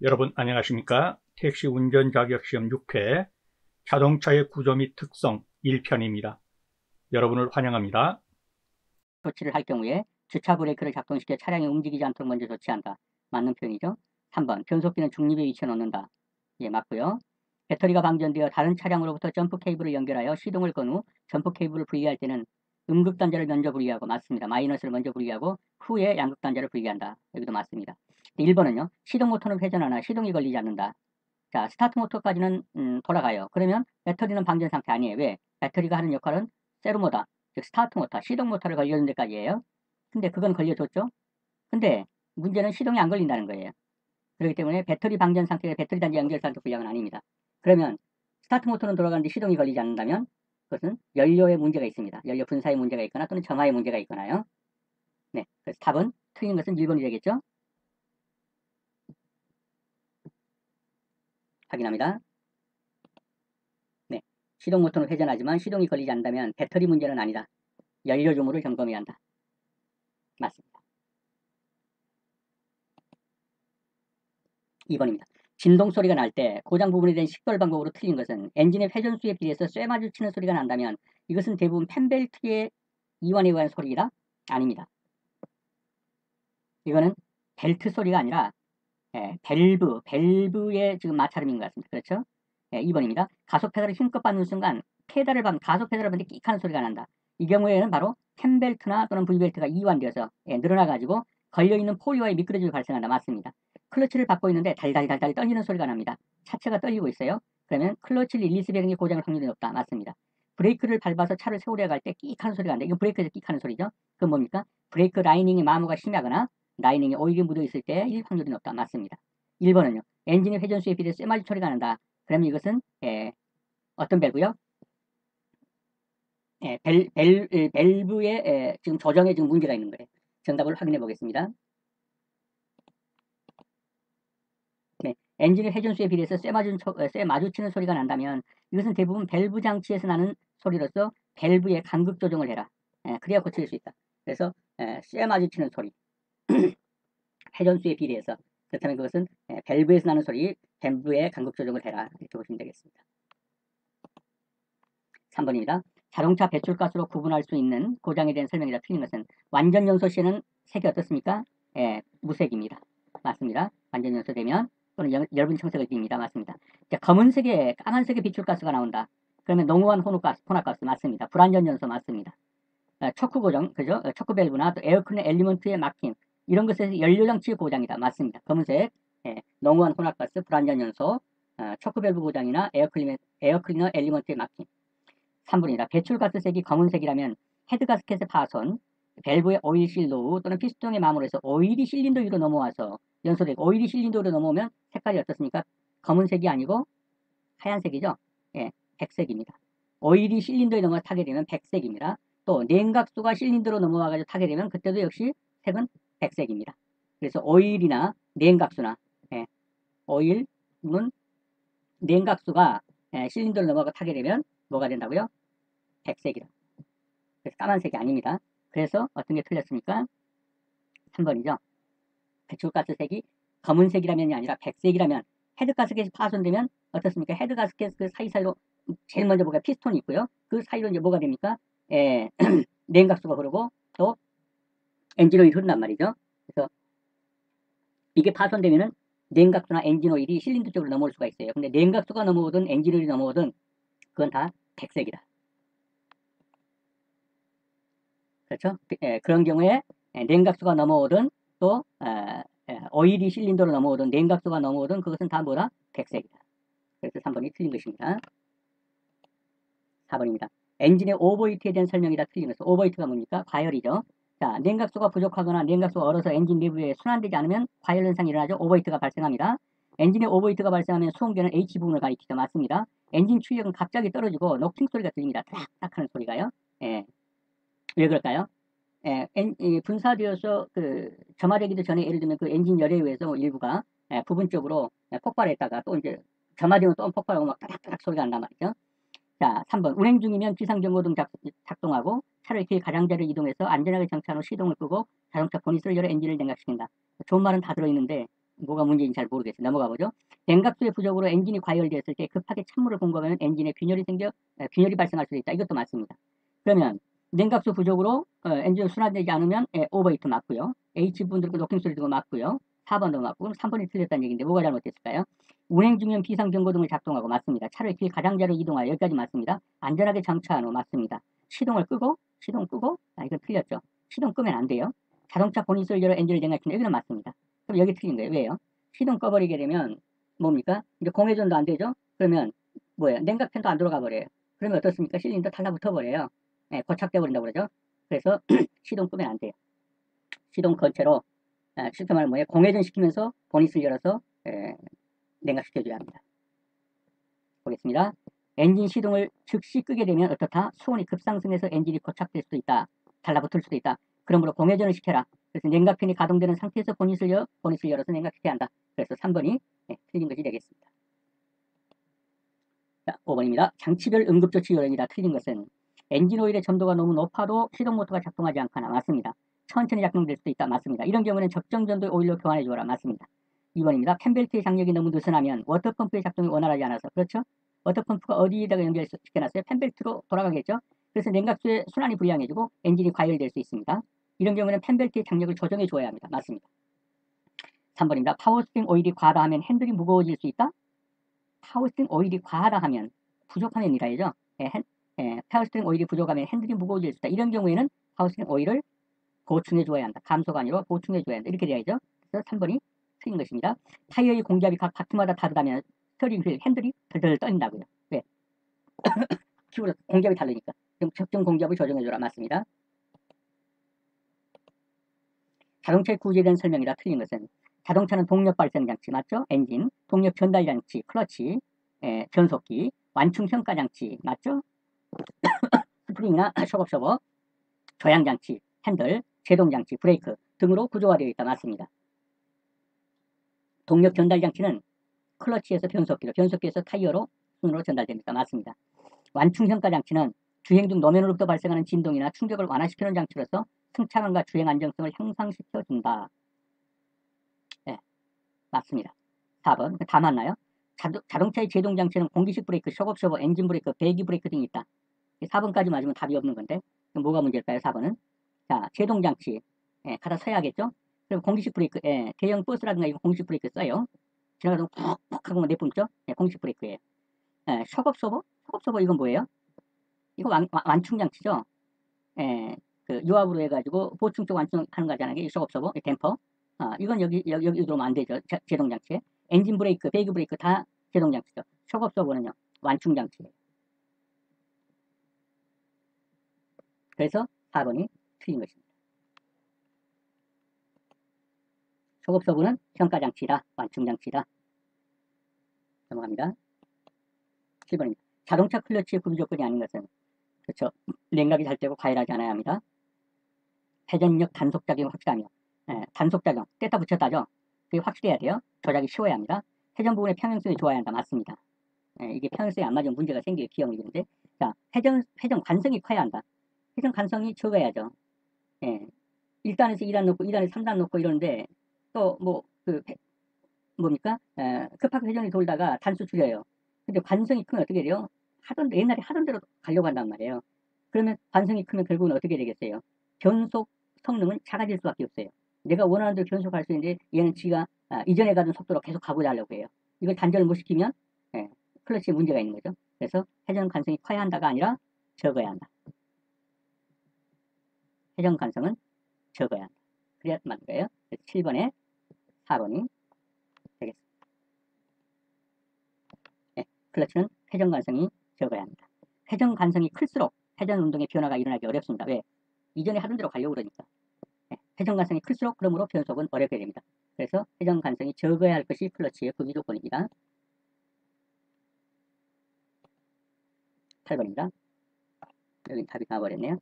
여러분 안녕하십니까? 택시 운전 자격 시험 6회 자동차의 구조 및 특성 1편입니다. 여러분을 환영합니다. 조치를 할 경우에 주차 브레이크를 작동시켜 차량이 움직이지 않도록 먼저 조치한다. 맞는 표현이죠. 3번 변속기는 중립에 위치해 놓는다. 예, 맞고요. 배터리가 방전되어 다른 차량으로부터 점프 케이블을 연결하여 시동을 건 후 점프 케이블을 분리할 때는 음극단자를 먼저 분리하고, 맞습니다. 마이너스를 먼저 분리하고 후에 양극단자를 분리한다. 여기도 맞습니다. 1번은요. 시동 모터는 회전하나 시동이 걸리지 않는다. 자, 스타트 모터까지는 돌아가요. 그러면 배터리는 방전 상태 아니에요. 왜? 배터리가 하는 역할은 세르모다, 즉 스타트 모터, 시동 모터를 걸려준 데까지예요. 근데 그건 걸려줬죠. 근데 문제는 시동이 안 걸린다는 거예요. 그렇기 때문에 배터리 방전 상태가 배터리 단지 연결 상태 불량은 아닙니다. 그러면 스타트 모터는 돌아가는데 시동이 걸리지 않는다면 그것은 연료에 문제가 있습니다. 연료 분사에 문제가 있거나 또는 점화에 문제가 있거나요. 네, 그래서 답은 틀린 것은 1번이 되겠죠. 확인합니다. 네, 시동 모터는 회전하지만 시동이 걸리지 않는다면 배터리 문제는 아니다. 연료 주무를 점검해야 한다. 맞습니다. 2번입니다. 진동 소리가 날 때 고장 부분에 대한 식별 방법으로 틀린 것은 엔진의 회전수에 비해서 쇠 마주치는 소리가 난다면 이것은 대부분 펜벨트의 이완에 의한 소리이다? 아닙니다. 이거는 벨트 소리가 아니라 밸브의 지금 마찰음인 것 같습니다. 그렇죠? 2번입니다. 가속 페달을 힘껏 밟는 순간 가속 페달을 밟는데 끽 하는 소리가 난다. 이 경우에는 바로 펜벨트나 또는 V벨트가 이완되어서 늘어나가지고 걸려있는 포유와의 미끄러짐이 발생한다. 맞습니다. 클러치를 밟고 있는데 달달달달 떨리는 소리가 납니다. 차체가 떨리고 있어요. 그러면 클러치 릴리스 베링이 고장할 확률이 높다. 맞습니다. 브레이크를 밟아서 차를 세우려 갈 때 끽 하는 소리가 난다. 이건 브레이크에서 끽 하는 소리죠. 그건 뭡니까? 브레이크 라이닝의 마모가 심하거나 라이닝에 오일이 묻어있을 때일 확률이 높다. 맞습니다. 1번은요. 엔진의 회전수에 비해 쇠마주 처리가 난다. 그러면 이것은 어떤 밸브요? 밸브의 지금 조정에 지금 문제가 있는 거예요. 정답을 확인해 보겠습니다. 네, 엔진의 회전수에 비해서 쇠 마주치는 소리가 난다면 이것은 대부분 밸브 장치에서 나는 소리로서 밸브의 간극 조정을 해라. 그래야 고칠 수 있다. 그래서 쇠 마주치는 소리, 회전수에 비례해서, 그렇다면 그것은 밸브에서 나는 소리, 밸브의 간극 조정을 해라. 이렇게 보시면 되겠습니다. 3번입니다. 자동차 배출가스로 구분할 수 있는 고장에 대한 설명이다. 틀린 것은 완전 연소 시에는 색이 어떻습니까? 무색입니다. 맞습니다. 완전 연소되면 또는 엷은 청색을 띱니다. 맞습니다. 자, 검은색에 까만색의 배출가스가 나온다. 그러면 농후한 혼합가스 맞습니다. 불완전 연소 맞습니다. 초크 고정, 그죠? 초크 밸브나 또 에어클린 엘리먼트의 막힘, 이런 것에서 연료장치 고장이다. 맞습니다. 검은색, 농후한 혼합가스, 불완전 연소, 초크 밸브 고장이나 에어클리너 엘리먼트의 막힘. 3번이다. 배출가스색이 검은색이라면 헤드가스켓의 파손, 밸브의 오일 실로 또는 피스톤의 마모로 해서 오일이 실린더 위로 넘어와서 연소되고, 오일이 실린더 위로 넘어오면 색깔이 어떻습니까? 검은색이 아니고 하얀색이죠. 백색입니다. 오일이 실린더에 넘어 타게 되면 백색입니다. 또 냉각수가 실린더로 넘어와가지고 타게 되면 그때도 역시 색은 백색입니다. 그래서 오일이나 냉각수나 오일은 냉각수가 실린더로 넘어가 타게 되면 뭐가 된다고요? 백색이다. 그래서 까만색이 아닙니다. 그래서 어떤 게 틀렸습니까? 3번이죠. 배출가스색이 검은색이라면이 아니라 백색이라면, 헤드가스켓이 파손되면 어떻습니까? 헤드가스켓 그 사이사이로 제일 먼저 보기가 피스톤이 있고요. 그 사이로 이제 뭐가 됩니까? 냉각수가 흐르고 또 엔진 오일이 흐른단 말이죠. 그래서 이게 파손되면은 냉각수나 엔진 오일이 실린더 쪽으로 넘어올 수가 있어요. 근데 냉각수가 넘어오든 엔진 오일이 넘어오든 그건 다 백색이다. 그렇죠? 그런 경우에 냉각수가 넘어오든 또 오일이 실린더로 넘어오든 냉각수가 넘어오든 그것은 다 뭐다? 백색이다. 그래서 3번이 틀린 것입니다. 4번입니다. 엔진의 오버히트에 대한 설명이다. 틀린 것은 오버히트가 뭡니까? 과열이죠. 자, 냉각수가 부족하거나 냉각수가 얼어서 엔진 내부에 순환되지 않으면 과열 현상이 일어나죠. 오버히트가 발생합니다. 엔진의 오버히트가 발생하면 수송되는 H부분을 가리키죠. 맞습니다. 엔진 출력은 갑자기 떨어지고 녹팅 소리가 들립니다. 탁탁 하는 소리가요. 왜 그럴까요? 분사되어서 점화되기도 전에, 예를 들면 그 엔진 열에 의해서 뭐 일부가 부분적으로 폭발했다가 또 이제 점화되면 또 폭발하고 막 따닥따닥 소리가 난단 말이죠. 자, 3번. 운행 중이면 비상경고등 작동하고 차를 길 가장자리를 이동해서 안전하게 정차한 후 시동을 끄고 자동차 보닛을 열어 엔진을 냉각시킨다. 좋은 말은 다 들어있는데 뭐가 문제인지 잘 모르겠어요. 넘어가 보죠. 냉각수의 부족으로 엔진이 과열되었을 때 급하게 찬물을 공급하면 엔진에 균열이 발생할 수도 있다. 이것도 맞습니다. 그러면 냉각수 부족으로 엔진이 순환되지 않으면 오버히트 맞고요. H분들도 노킹 소리 듣고 맞고요. 4번도 맞고 그럼 3번이 틀렸다는 얘기인데 뭐가 잘못됐을까요? 운행 중이면 비상경고등을 작동하고 맞습니다. 차를 길 가장자리로 이동하여 여기까지 맞습니다. 안전하게 정차한 후 맞습니다. 시동 끄고 이건 틀렸죠. 시동 끄면 안 돼요. 자동차 보닛을 열어 엔진을 냉각시키는 여기는 맞습니다. 그럼 여기 틀린 거예요. 왜요? 시동 꺼버리게 되면 뭡니까? 이제 공회전도 안 되죠? 그러면 뭐예요? 냉각팬도 안 돌아가 버려요. 그러면 어떻습니까? 실린더 달라붙어 버려요. 고착돼 버린다고 그러죠. 그래서 시동 끄면 안 돼요. 시동 건 채로 쉽게 말하면 뭐예요? 공회전 시키면서 보닛을 열어서 냉각시켜줘야 합니다. 보겠습니다. 엔진 시동을 즉시 끄게 되면 어떻다? 수온이 급상승해서 엔진이 고착될 수도 있다. 달라붙을 수도 있다. 그러므로 공회전을 시켜라. 그래서 냉각팬이 가동되는 상태에서 보닛을 열어서 냉각시켜야 한다. 그래서 3번이 틀린 것이 되겠습니다. 자, 5번입니다. 장치별 응급조치 요령이다. 틀린 것은 엔진 오일의 점도가 너무 높아도 시동 모터가 작동하지 않거나 맞습니다. 천천히 작동될 수도 있다. 맞습니다. 이런 경우는 적정 정도의 오일로 교환해 주어라. 맞습니다. 2번입니다. 팬벨트의 장력이 너무 느슨하면 워터펌프의 작동이 원활하지 않아서 그렇죠? 워터펌프가 어디에다가 연결시켜놨어요? 팬벨트로 돌아가겠죠? 그래서 냉각수의 순환이 불량해지고 엔진이 과열될 수 있습니다. 이런 경우는 팬벨트의 장력을 조정해 줘야 합니다. 맞습니다. 3번입니다. 파워스프링 오일이 과하다 하면 핸들이 무거워질 수 있다? 파워스프링 오일이 과하다 하면 부족하면이라죠. 파워스프링 오일이 부족하면 핸들이 무거워질 수 있다. 이런 경우에는 파워스프링 오일을 보충해 줘야 한다. 감소가 아니라 보충해 줘야 한다. 이렇게 되어야죠. 그래서 3번이 틀린 것입니다. 타이어의 공기압이 각 바퀴마다 다르다면 스티어링 휠 핸들이 덜덜 떨린다고요. 왜? 기울어서 공기압이 다르니까. 그럼 적정 공기압을 조정해줘라. 맞습니다. 자동차의 구조에 대한 설명이라 틀린 것은 자동차는 동력 발생 장치 맞죠? 엔진, 동력 전달 장치, 클러치, 변속기, 완충 평가 장치 맞죠? 스프링이나 쇼겁, 조향 장치, 핸들, 제동 장치, 브레이크 등으로 구조화되어 있다. 맞습니다. 동력 전달 장치는 클러치에서 변속기에서 타이어로 순으로 전달됩니다. 맞습니다. 완충 평가 장치는 주행 중 노면으로부터 발생하는 진동이나 충격을 완화시키는 장치로서 승차감과 주행 안정성을 향상시켜준다. 네, 맞습니다. 4번 다 맞나요? 자동차의 제동 장치는 공기식 브레이크, 쇼겁, 엔진 브레이크, 배기 브레이크 등이 있다. 4번까지 맞으면 답이 없는 건데 그럼 뭐가 문제일까요? 4번은 자 제동 장치 갖다 써야겠죠? 그럼 공기식 브레이크 대형 버스라든가 이거 공기식 브레이크 써요. 지나가다 푹푹 하고 내뿜죠? 공기식 브레이크예요. 쇼겁 서버 이건 뭐예요? 이거 완충 장치죠? 그 유압으로 해가지고 보충 쪽 완충하는 거잖아요. 이 쇼겁 서버, 댐퍼. 이건 여기 들어오면 안 되죠. 제동 장치에. 엔진 브레이크, 배기 브레이크 다 제동 장치죠. 쇼겁 서버는요 완충 장치예요. 그래서 4번이 틀린 것입니다. 쇼겁 서버는 평가 장치다, 완충 장치다. 넘어갑니다. 7번입니다. 자동차 클러치의 구비 조건이 아닌 것은 그렇죠. 냉각이 잘 되고 과열하지 않아야 합니다. 회전력 단속작용이 확실하며 단속작용 뗐다 붙였다죠. 그게 확실해야 돼요. 조작이 쉬워야 합니다. 회전 부분의 평행성이 좋아야 한다. 맞습니다. 이게 평행성이 안 맞으면 문제가 생기게 기억이 되는데 자 회전 관성이 커야 한다. 회전 관성이 적어야죠. 1단에서 2단 놓고 2단에서 3단 놓고 이러는데 또 뭡니까? 급하게 회전이 돌다가 단수 줄여요. 근데 관성이 크면 어떻게 돼요? 옛날에 하던 대로 가려고 한단 말이에요. 그러면 관성이 크면 결국은 어떻게 되겠어요? 변속 성능은 작아질 수밖에 없어요. 내가 원하는 대로 변속할 수 있는데 얘는 지가 이전에 가던 속도로 계속 가고자 하려고 해요. 이걸 단절을 못 시키면 클러치에 문제가 있는 거죠. 그래서 회전 관성이 커야 한다가 아니라 적어야 한다. 회전 관성은 적어야 한다. 그래야 맞는 거예요. 7번에 4번이 되겠습니다. 클러치는 회전 관성이 적어야 합니다. 회전 관성이 클수록 회전 운동의 변화가 일어나기 어렵습니다. 왜? 이전에 하던 대로 가려고 그러니까. 회전 관성이 클수록 그러므로 변속은 어렵게 됩니다. 그래서 회전 관성이 적어야 할 것이 클러치의 구비 조건입니다. 8번입니다. 여기 답이 나와버렸네요.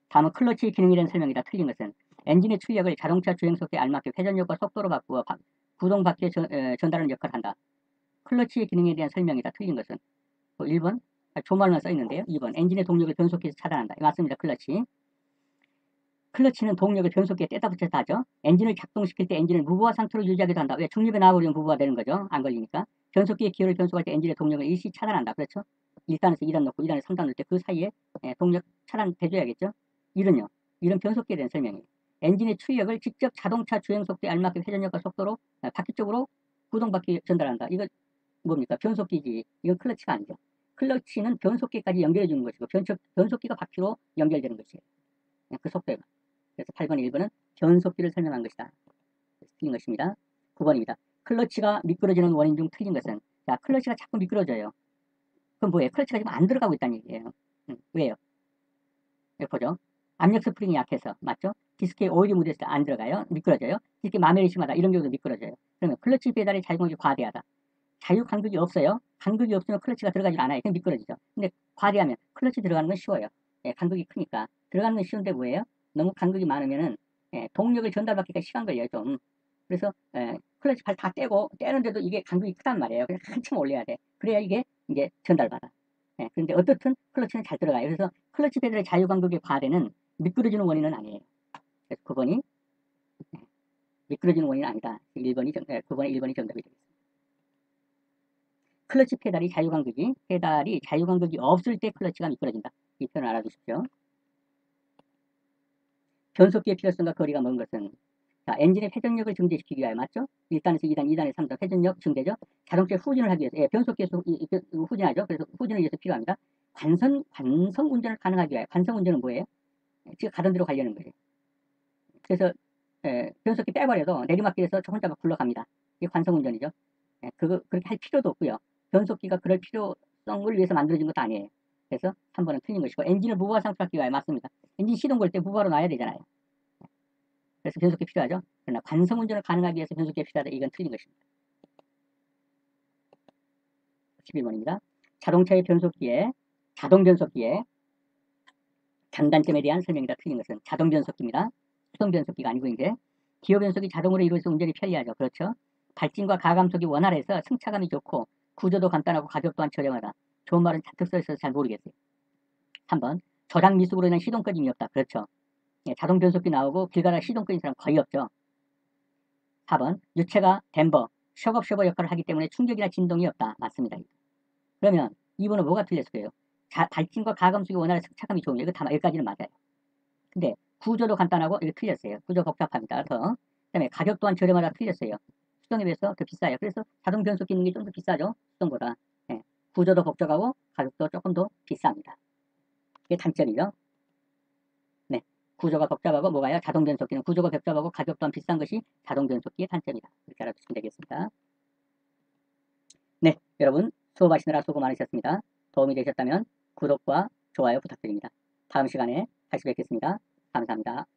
다음은 클러치의 기능에 대한 설명이다. 틀린 것은 엔진의 출력을 자동차 주행 속도에 알맞게 회전력과 속도로 바꾸어 구동 바퀴에 전달하는 역할을 한다. 클러치의 기능에 대한 설명이다. 틀린 것은 1번 조말만 써 있는데요. 2번 엔진의 동력을 변속해서 차단한다. 맞습니다. 클러치. 클러치는 동력을 변속기에 떼다 붙여서 하죠. 엔진을 작동시킬 때 엔진을 무부하 상태로 유지하기도 한다. 왜? 중립에 나와버리면 무부하 되는 거죠. 안 걸리니까. 변속기의 기호를 변속할 때 엔진의 동력을 일시 차단한다. 그렇죠? 1단에서 2단 넣고 2단에서 3단 넣을 때 그 사이에 동력 차단해줘야겠죠. 이런 변속기에 대한 설명이에요. 엔진의 출력을 직접 자동차 주행 속도에 알맞게 회전력과 속도로 바퀴 쪽으로 구동바퀴 전달한다. 이거 뭡니까? 변속기지. 이건 클러치가 아니죠. 클러치는 변속기까지 연결해 주는 것이고 변속기가 바퀴로 연결되는 것이에요. 그 속도가. 그래서 8번, 1번은 변속기를 설명한 것이다. 틀린 것입니다. 9번입니다. 클러치가 미끄러지는 원인 중 틀린 것은, 자, 클러치가 자꾸 미끄러져요. 그럼 뭐예요? 클러치가 지금 안 들어가고 있다는 얘기예요. 왜요? 여기 보죠. 압력 스프링이 약해서, 맞죠? 디스크에 오일이 묻었을 때 안 들어가요. 미끄러져요. 디스크에 마멸이 심하다. 이런 경우도 미끄러져요. 그러면 클러치 페달의 자유간격이 과대하다. 자유간격이 없어요. 간격이 없으면 클러치가 들어가지 않아요. 그럼 미끄러지죠. 근데 과대하면 클러치 들어가는 건 쉬워요. 간격이 크니까. 들어가는 건 쉬운데 뭐예요? 너무 간격이 많으면은 동력을 전달받기가 시간 걸려요, 좀. 그래서 클러치 발 다 떼고 떼는데도 이게 간격이 크단 말이에요. 그래서 한층 올려야 돼. 그래야 이게 이제 전달받아. 그런데 어떻든 클러치는 잘 들어가요. 그래서 클러치 페달의 자유 간격의 과대는 미끄러지는 원인은 아니에요. 그래서 9번이 미끄러지는 원인은 아니다. 9번에 1번이 정답이 되겠습니다. 클러치 페달이 자유간격이 없을 때 클러치가 미끄러진다. 이 표현을 알아두십시오. 변속기의 필요성과 거리가 먼 것은, 자, 엔진의 회전력을 증대시키기 위하여, 맞죠? 1단에서 2단, 2단에서 3단 회전력 증대죠. 자동차의 후진을 하기 위해서, 변속기에서 후진하죠. 그래서 후진을 위해서 필요합니다. 관성 운전을 가능하기 위하여, 관성 운전은 뭐예요? 지금 가던 대로 가려는 거예요. 그래서 변속기 빼버려도 내리막길에서 저 혼자 막 굴러갑니다. 이게 관성 운전이죠. 그렇게 할 필요도 없고요. 변속기가 그럴 필요성을 위해서 만들어진 것도 아니에요. 그래서 3번은 틀린 것이고, 엔진을 무부하 상태로 하기 위하여, 맞습니다. 엔진 시동 걸 때 무부하로 놔야 되잖아요. 그래서 변속기 필요하죠. 그러나 관성 운전을 가능하기 위해서 변속기가 필요하다. 이건 틀린 것입니다. 11번입니다. 자동차의 자동 변속기의 장단점에 대한 설명이다. 틀린 것은 자동 변속기입니다. 수동 변속기가 아니고, 이제 기어 변속이 자동으로 이루어져서 운전이 편리하죠. 그렇죠. 발진과 가감속이 원활해서 승차감이 좋고 구조도 간단하고 가격 또한 저렴하다. 좋은 말은 잔뜩 써있어서 잘 모르겠어요. 3번, 저장 미숙으로 인한 시동 꺼짐이 없다. 그렇죠. 자동 변속기 나오고 길 가다 시동 꺼진 사람 거의 없죠. 4번, 유체가 댐버, 셔겁 역할을 하기 때문에 충격이나 진동이 없다. 맞습니다. 그러면 2번은 뭐가 틀렸을까요? 발진과 가감속이 원활한 승차감이 좋은 게, 이거 다 여기까지는 맞아요. 근데 구조도 간단하고 이거 틀렸어요. 구조 복잡합니다. 그 다음에 가격 또한 저렴하다. 틀렸어요. 수동에 비해서 더 비싸요. 그래서 자동 변속기 있는 게 좀 더 비싸죠. 수동보다. 구조도 복잡하고 가격도 조금 더 비쌉니다. 이게 단점이죠. 네, 구조가 복잡하고 뭐가요? 자동 변속기는 구조가 복잡하고 가격 또한 비싼 것이 자동 변속기의 단점이다. 이렇게 알아두시면 되겠습니다. 네, 여러분 수업하시느라 수고 많으셨습니다. 도움이 되셨다면 구독과 좋아요 부탁드립니다. 다음 시간에 다시 뵙겠습니다. 감사합니다.